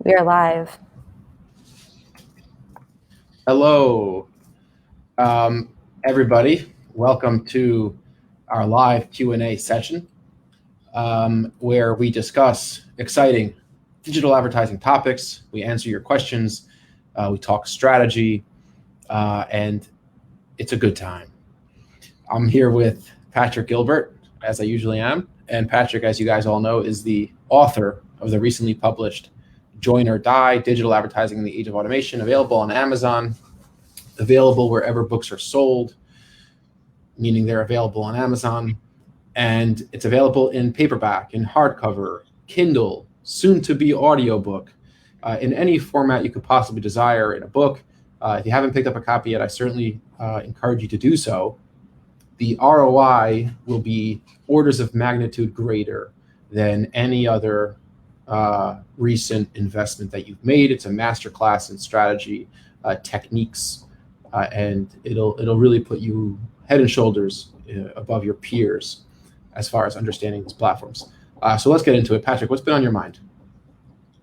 We are live. Hello, everybody. Welcome to our live Q&A session where we discuss exciting digital advertising topics. We answer your questions. We talk strategy, and it's a good time. I'm here with Patrick Gilbert, as I usually am. And Patrick, as you guys all know, is the author of the recently published Join or Die, Digital Advertising in the Age of Automation, available on Amazon, available wherever books are sold, meaning they're available on Amazon. And it's available in paperback, in hardcover, Kindle, soon to be audiobook, in any format you could possibly desire in a book. If you haven't picked up a copy yet, I certainly encourage you to do so. The ROI will be orders of magnitude greater than any other recent investment that you've made. It's a masterclass in strategy, techniques, and it'll really put you head and shoulders above your peers as far as understanding these platforms. So let's get into it. Patrick, what's been on your mind?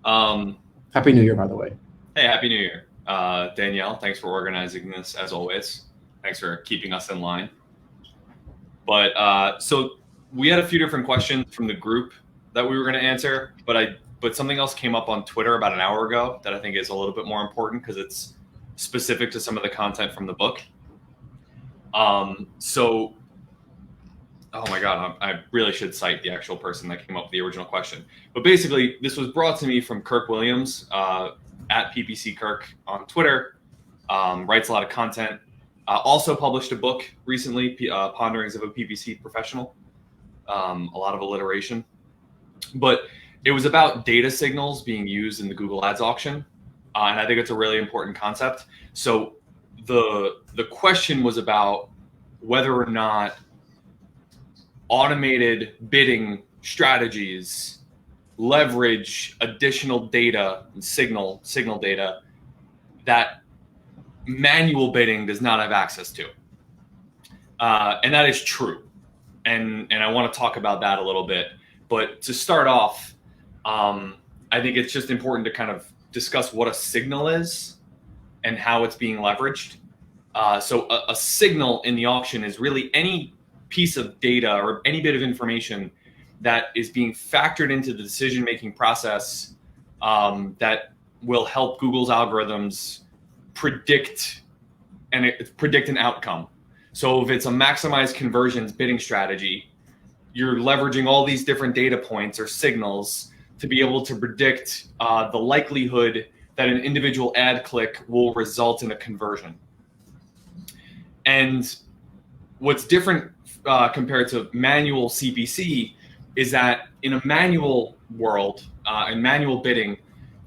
Happy New Year, by the way. Hey, Happy New Year. Danielle, thanks for organizing this as always. Thanks for keeping us in line. But so we had a few different questions from the group that we were going to answer, but something else came up on Twitter about an hour ago that I think is a little bit more important because it's specific to some of the content from the book. So, oh my God, I really should cite the actual person that came up with the original question. But basically, this was brought to me from Kirk Williams, at PPC Kirk on Twitter, writes a lot of content. Also published a book recently, Ponderings of a PPC Professional, a lot of alliteration. But it was about data signals being used in the Google Ads auction. And I think it's a really important concept. So the question was about whether or not automated bidding strategies leverage additional data and signal data that manual bidding does not have access to. And that is true. And I want to talk about that a little bit. But to start off, I think it's just important to kind of discuss what a signal is and how it's being leveraged. So a signal in the auction is really any piece of data or any bit of information that is being factored into the decision-making process that will help Google's algorithms predict an outcome. So if it's a maximize conversions bidding strategy, you're leveraging all these different data points or signals to be able to predict the likelihood that an individual ad click will result in a conversion. And what's different compared to manual CPC is that in a manual world, in manual bidding,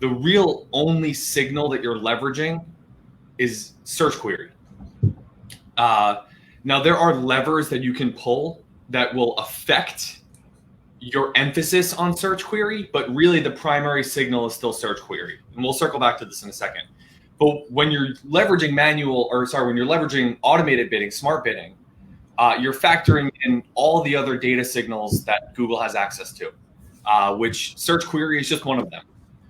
the real only signal that you're leveraging is search query. Now, there are levers that you can pull that will affect your emphasis on search query, but really the primary signal is still search query. And we'll circle back to this in a second. But when you're leveraging when you're leveraging automated bidding, smart bidding, you're factoring in all the other data signals that Google has access to, which search query is just one of them.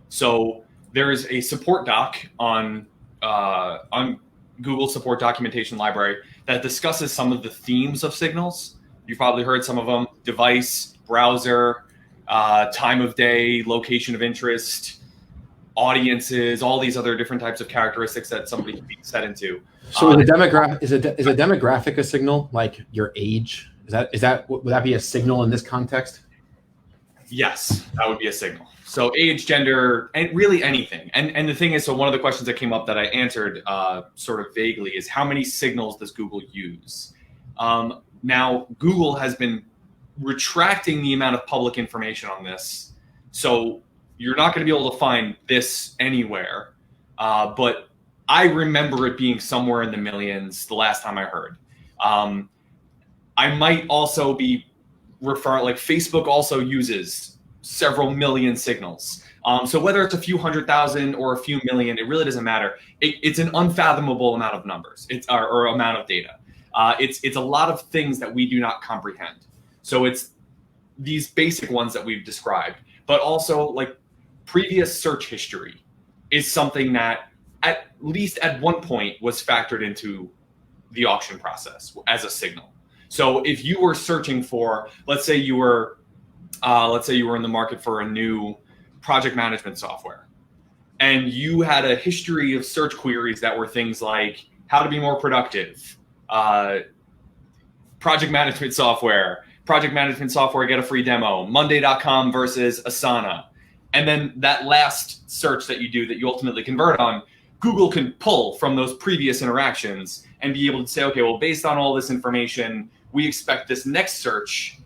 So there is a support doc on Google Support Documentation Library that discusses some of the themes of signals. You've probably heard some of them: device, browser, time of day, location of interest, audiences, all these other different types of characteristics that somebody can be set into. So is a demographic a signal, like your age? Would that be a signal in this context? Yes, that would be a signal. So age, gender, and really anything. And the thing is, so one of the questions that came up that I answered sort of vaguely is how many signals does Google use? Now, Google has been retracting the amount of public information on this. So you're not going to be able to find this anywhere. But I remember it being somewhere in the millions the last time I heard. I might also be referring, like Facebook also uses several million signals. So whether it's a few 100,000 or a few million, it really doesn't matter. It's an unfathomable amount of numbers, or amount of data. It's a lot of things that we do not comprehend. So it's these basic ones that we've described, but also like previous search history is something that at least at one point was factored into the auction process as a signal. So if you were searching for, let's say you were in the market for a new project management software, and you had a history of search queries that were things like how to be more productive, project management software, get a free demo, Monday.com versus Asana. And then that last search that you do that you ultimately convert on, Google can pull from those previous interactions and be able to say, okay, well, based on all this information, we expect this next search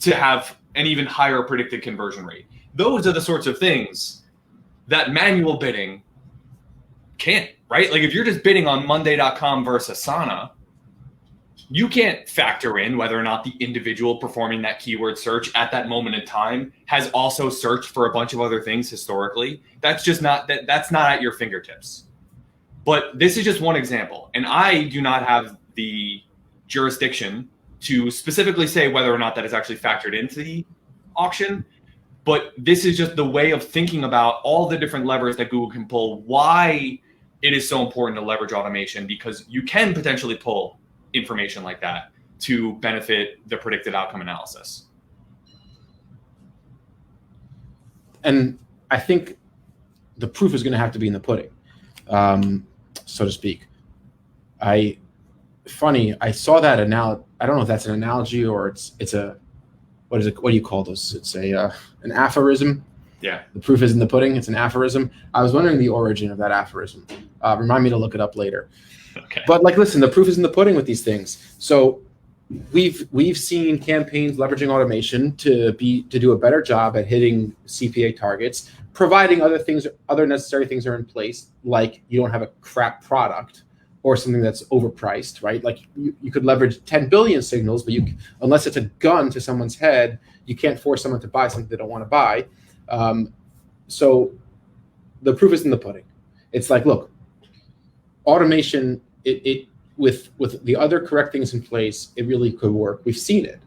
to have an even higher predicted conversion rate. Those are the sorts of things that manual bidding can't, right? Like if you're just bidding on Monday.com versus Asana, you can't factor in whether or not the individual performing that keyword search at that moment in time has also searched for a bunch of other things historically. That's just not that's not at your fingertips. But this is just one example. And I do not have the jurisdiction to specifically say whether or not that is actually factored into the auction. But this is just the way of thinking about all the different levers that Google can pull, why it is so important to leverage automation, because you can potentially pull information like that to benefit the predicted outcome analysis. And I think the proof is going to have to be in the pudding, so to speak. I saw that I don't know if that's an analogy or it's a, what is it? What do you call those? It's an aphorism. Yeah. The proof is in the pudding. It's an aphorism. I was wondering the origin of that aphorism. Remind me to look it up later. Okay. But like, listen, the proof is in the pudding with these things. So we've seen campaigns leveraging automation to do a better job at hitting CPA targets, providing other necessary things are in place, like you don't have a crap product or something that's overpriced, right? Like you could leverage 10 billion signals, but unless it's a gun to someone's head, you can't force someone to buy something they don't want to buy. So the proof is in the pudding. It's like, look, automation, it with the other correct things in place, it really could work. We've seen it.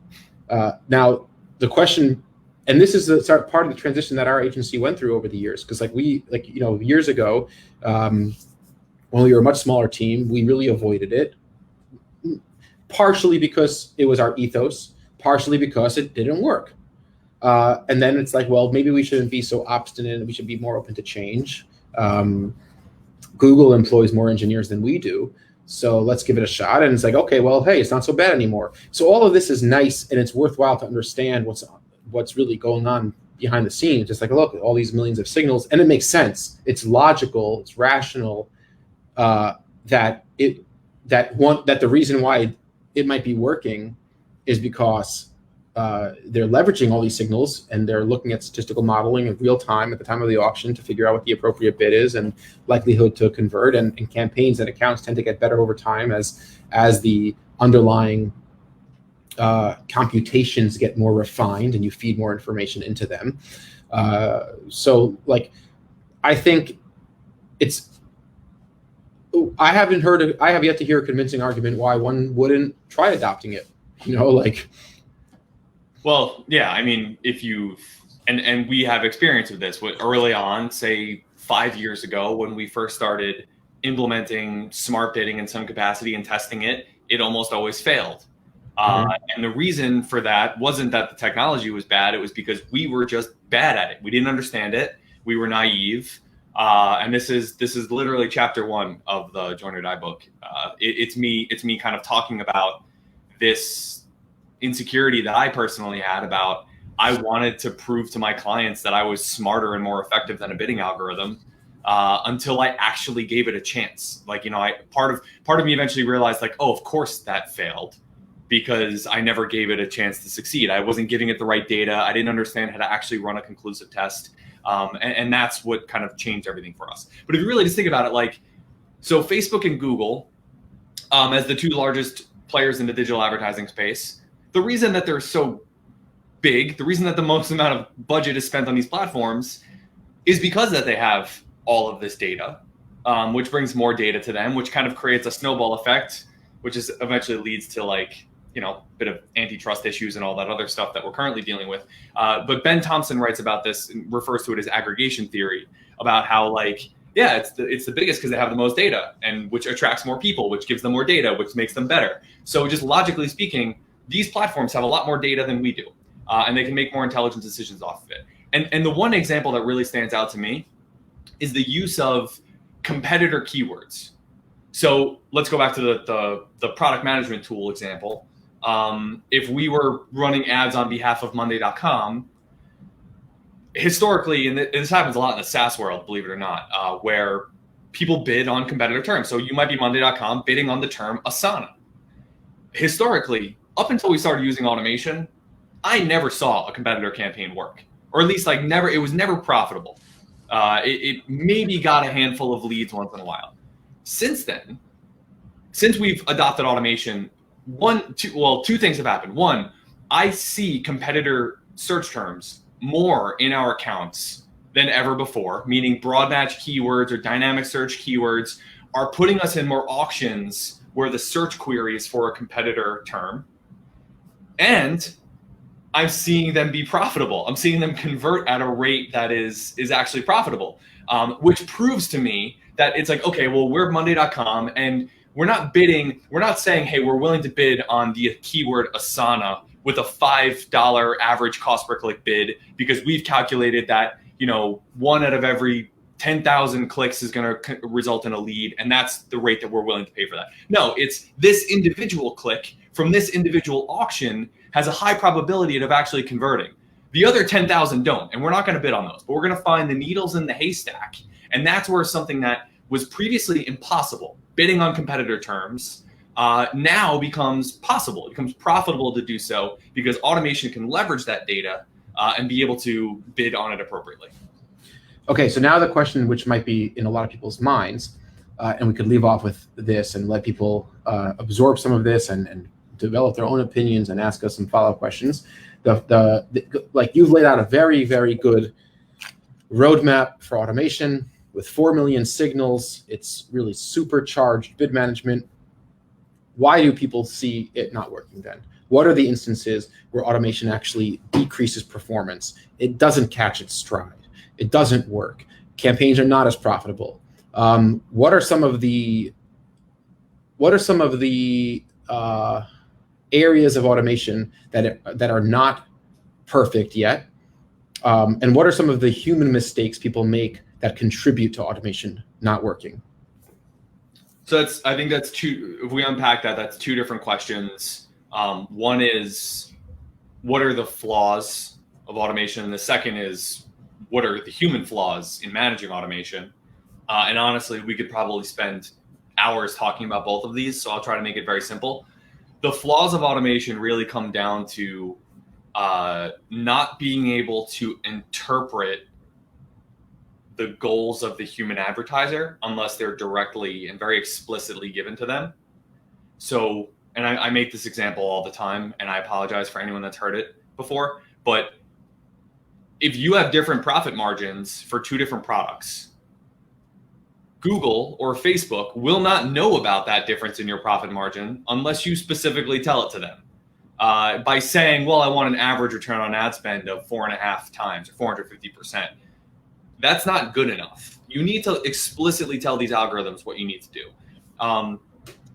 Now the question, and this is part of the transition that our agency went through over the years, because years ago, when we were a much smaller team, we really avoided it, partially because it was our ethos, partially because it didn't work. And then it's like, well, maybe we shouldn't be so obstinate. We should be more open to change. Google employs more engineers than we do, so let's give it a shot. And it's like, okay, well, hey, it's not so bad anymore. So all of this is nice, and it's worthwhile to understand what's really going on behind the scenes. Just like, look at all these millions of signals, and it makes sense. It's logical. It's rational. That the reason why it might be working is because they're leveraging all these signals, and they're looking at statistical modeling in real time at the time of the auction to figure out what the appropriate bid is and likelihood to convert. And campaigns and accounts tend to get better over time as the underlying computations get more refined and you feed more information into them. So like, I think I have yet to hear a convincing argument why one wouldn't try adopting it. Well, yeah, I mean, if and we have experience with this. Early on, say 5 years ago, when we first started implementing smart bidding in some capacity and testing it, it almost always failed. And the reason for that wasn't that the technology was bad. It was because we were just bad at it. We didn't understand it. We were naive. And this is literally chapter 1 of the Join or Die book. It's me kind of talking about this insecurity that I personally had about, I wanted to prove to my clients that I was smarter and more effective than a bidding algorithm, until I actually gave it a chance. Part of me eventually realized, like, oh, of course that failed, because I never gave it a chance to succeed. I wasn't giving it the right data. I didn't understand how to actually run a conclusive test. And that's what kind of changed everything for us. But if you really just think about it, so Facebook and Google, as the two largest players in the digital advertising space, the reason that they're so big, the reason that the most amount of budget is spent on these platforms is because that they have all of this data, which brings more data to them, which kind of creates a snowball effect, which is eventually leads to bit of antitrust issues and all that other stuff that we're currently dealing with. But Ben Thompson writes about this and refers to it as aggregation theory, about how it's the biggest because they have the most data, and which attracts more people, which gives them more data, which makes them better. So just logically speaking, these platforms have a lot more data than we do, and they can make more intelligent decisions off of it. And the one example that really stands out to me is the use of competitor keywords. So let's go back to the product management tool example. If we were running ads on behalf of Monday.com, historically, and this happens a lot in the SaaS world, believe it or not, where people bid on competitor terms. So you might be Monday.com bidding on the term Asana. Historically, up until we started using automation, I never saw a competitor campaign work, or at least never. It was never profitable. It maybe got a handful of leads once in a while. Since then, since we've adopted automation, two things have happened. One, I see competitor search terms more in our accounts than ever before, meaning broad match keywords or dynamic search keywords are putting us in more auctions where the search query is for a competitor term. And I'm seeing them be profitable. I'm seeing them convert at a rate that is actually profitable, which proves to me that it's okay, well, we're Monday.com and we're not bidding. We're not saying, hey, we're willing to bid on the keyword Asana with a $5 average cost per click bid because we've calculated that, 1 out of every 10,000 clicks is going to result in a lead. And that's the rate that we're willing to pay for that. No, it's this individual click from this individual auction has a high probability of actually converting. The other 10,000 don't, and we're not going to bid on those, but we're going to find the needles in the haystack. And that's where something that was previously impossible, bidding on competitor terms, now becomes possible. It becomes profitable to do so because automation can leverage that data and be able to bid on it appropriately. Okay, so now the question which might be in a lot of people's minds, and we could leave off with this and let people absorb some of this and develop their own opinions and ask us some follow-up questions. You've laid out a very, very good roadmap for automation with 4 million signals. It's really supercharged bid management. Why do people see it not working then? What are the instances where automation actually decreases performance? It doesn't catch its stride. It doesn't work. Campaigns are not as profitable. What are some of the areas of automation that are not perfect yet? And what are some of the human mistakes people make that contribute to automation not working? So I think that's two. If we unpack that, that's two different questions. One is, what are the flaws of automation? And the second is, what are the human flaws in managing automation? And honestly, we could probably spend hours talking about both of these. So I'll try to make it very simple. The flaws of automation really come down to not being able to interpret the goals of the human advertiser unless they're directly and very explicitly given to them. So, and I make this example all the time, and I apologize for anyone that's heard it before, but if you have different profit margins for two different products, Google or Facebook will not know about that difference in your profit margin unless you specifically tell it to them. By saying, well, I want an average return on ad spend of 4.5 times or 450%. That's not good enough. You need to explicitly tell these algorithms what you need to do.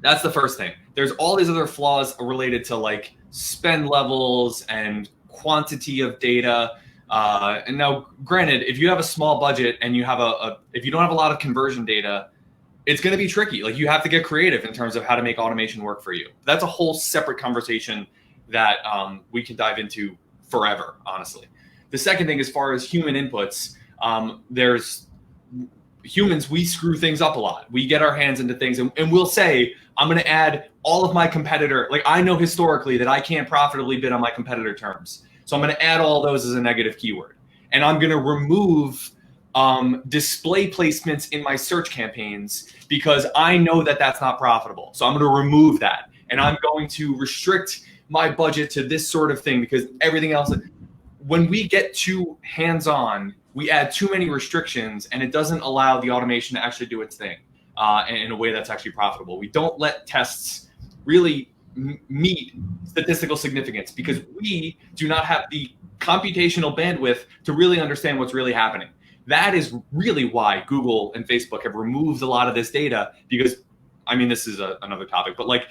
That's the first thing. There's all these other flaws related to spend levels and quantity of data. And now, granted, if you have a small budget and you have if you don't have a lot of conversion data, it's going to be tricky. You have to get creative in terms of how to make automation work for you. That's a whole separate conversation that we can dive into forever, honestly. The second thing, as far as human inputs, there's humans, we screw things up a lot. We get our hands into things and we'll say, I'm going to add all of my competitor. I know historically that I can't profitably bid on my competitor terms. So I'm going to add all those as a negative keyword. And I'm going to remove display placements in my search campaigns because I know that that's not profitable. So I'm going to remove that. And I'm going to restrict my budget to this sort of thing because everything else, when we get too hands-on, we add too many restrictions and it doesn't allow the automation to actually do its thing in a way that's actually profitable. We don't let tests really meet statistical significance because we do not have the computational bandwidth to really understand what's really happening. That is really why Google and Facebook have removed a lot of this data because, I mean, this is another topic, but like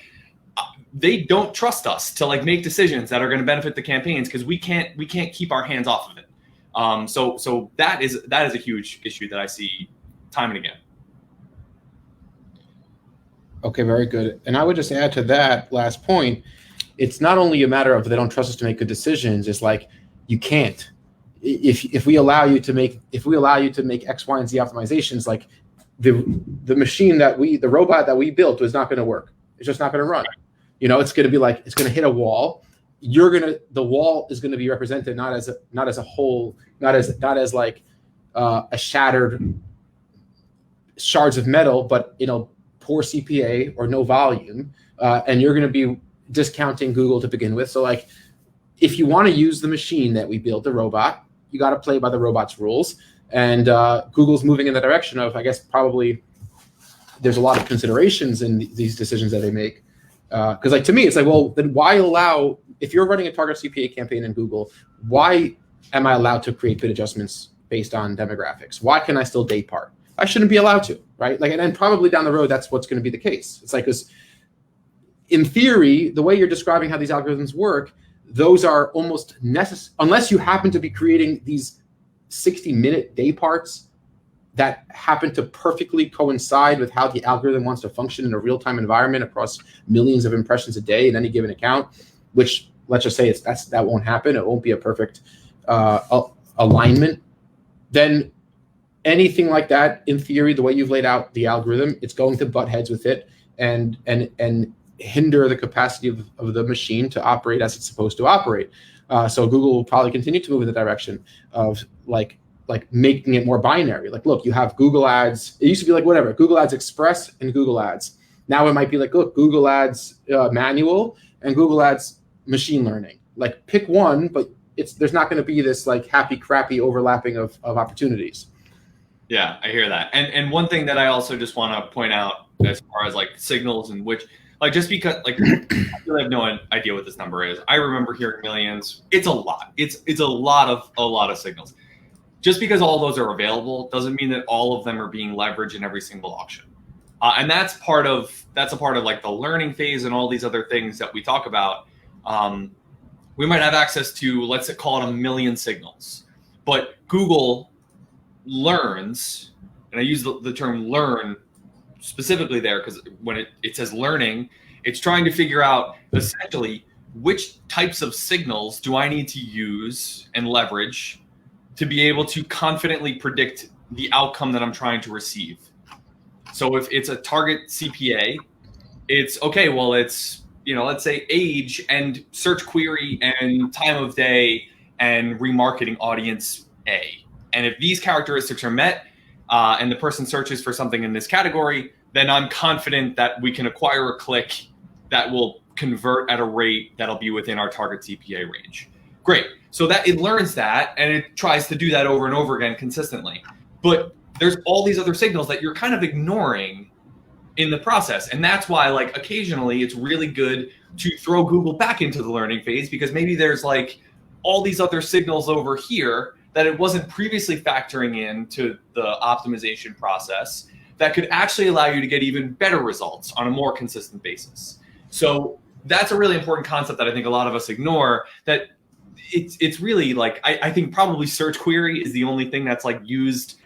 they don't trust us to like make decisions that are going to benefit the campaigns because we can't keep our hands off of it. So that is a huge issue that I see time and again. Okay, very good. And I would just add to that last point, it's not only a matter of they don't trust us to make good decisions, it's like you can't. If we allow you to make X, Y, and Z optimizations, like the machine the robot that we built was not going to work. It's just not going to run. You know, it's going to be like it's going to hit a wall. The wall is going to be represented not as a whole, not as like a shattered shards of metal, but poor CPA or no volume, and you're going to be discounting Google to begin with. So like, if you want to use the machine that we built, the robot, you got to play by the robot's rules. And Google's moving in the direction of, I guess, probably there's a lot of considerations in these decisions that they make. Because like to me, it's like, well, then why allow, if you're running a target CPA campaign in Google, why am I allowed to create bid adjustments based on demographics? Why can I still day part? I shouldn't be allowed to, right? Like, and then probably down the road, that's what's going to be the case. It's like, because in theory, the way you're describing how these algorithms work, those are almost necessary, unless you happen to be creating these 60-minute day parts that happen to perfectly coincide with how the algorithm wants to function in a real-time environment across millions of impressions a day in any given account, which let's just say that won't happen. It won't be a perfect alignment. Then anything like that, in theory, the way you've laid out the algorithm, it's going to butt heads with it and hinder the capacity of the machine to operate as it's supposed to operate. So Google will probably continue to move in the direction of like making it more binary. Like, look, you have Google Ads. It used to be like whatever, Google Ads Express and Google Ads. Now it might be like, look, Google Ads manual and Google Ads machine learning. Like, pick one, but there's not going to be this like happy crappy overlapping of opportunities. Yeah, I hear that. And one thing that I also just want to point out as far as like signals and which, like, just because like I really have no idea what this number is. I remember hearing millions. It's a lot. It's a lot of signals. Just because all those are available doesn't mean that all of them are being leveraged in every single auction. And that's a part of like the learning phase and all these other things that we talk about. We might have access to, let's call it 1 million signals, but Google learns, and I use the term learn specifically there because when it says learning, it's trying to figure out essentially which types of signals do I need to use and leverage to be able to confidently predict the outcome that I'm trying to receive. So if it's a target CPA, it's okay, well, it's, let's say age and search query and time of day and remarketing audience A. And if these characteristics are met and the person searches for something in this category, then I'm confident that we can acquire a click that will convert at a rate that'll be within our target CPA range. Great. So that it learns that and it tries to do that over and over again consistently. But there's all these other signals that you're kind of ignoring in the process. And that's why, like, occasionally it's really good to throw Google back into the learning phase because maybe there's like all these other signals over here that it wasn't previously factoring into the optimization process that could actually allow you to get even better results on a more consistent basis. So that's a really important concept that I think a lot of us ignore, that it's really like, I think probably search query is the only thing that's like used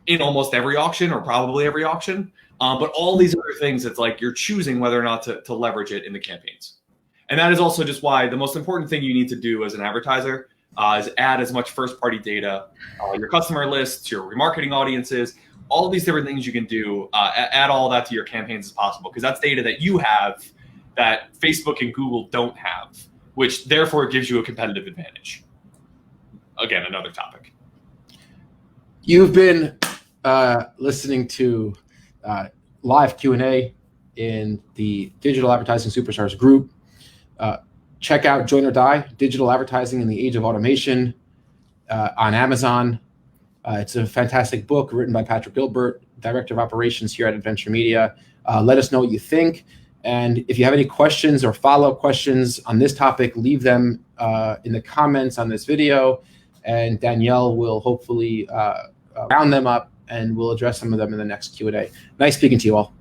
in almost every auction or probably every auction. But all these other things, it's like you're choosing whether or not to leverage it in the campaigns. And that is also just why the most important thing you need to do as an advertiser is add as much first-party data, your customer lists, your remarketing audiences, all these different things you can do, add all that to your campaigns as possible, because that's data that you have that Facebook and Google don't have, which therefore gives you a competitive advantage. Again, another topic. You've been listening to live Q&A in the Digital Advertising Superstars group. Check out Join or Die, Digital Advertising in the Age of Automation on Amazon. It's a fantastic book written by Patrick Gilbert, Director of Operations here at Adventure Media. Let us know what you think. And if you have any questions or follow-up questions on this topic, leave them in the comments on this video, and Danielle will hopefully round them up and we'll address some of them in the next Q&A. Nice speaking to you all.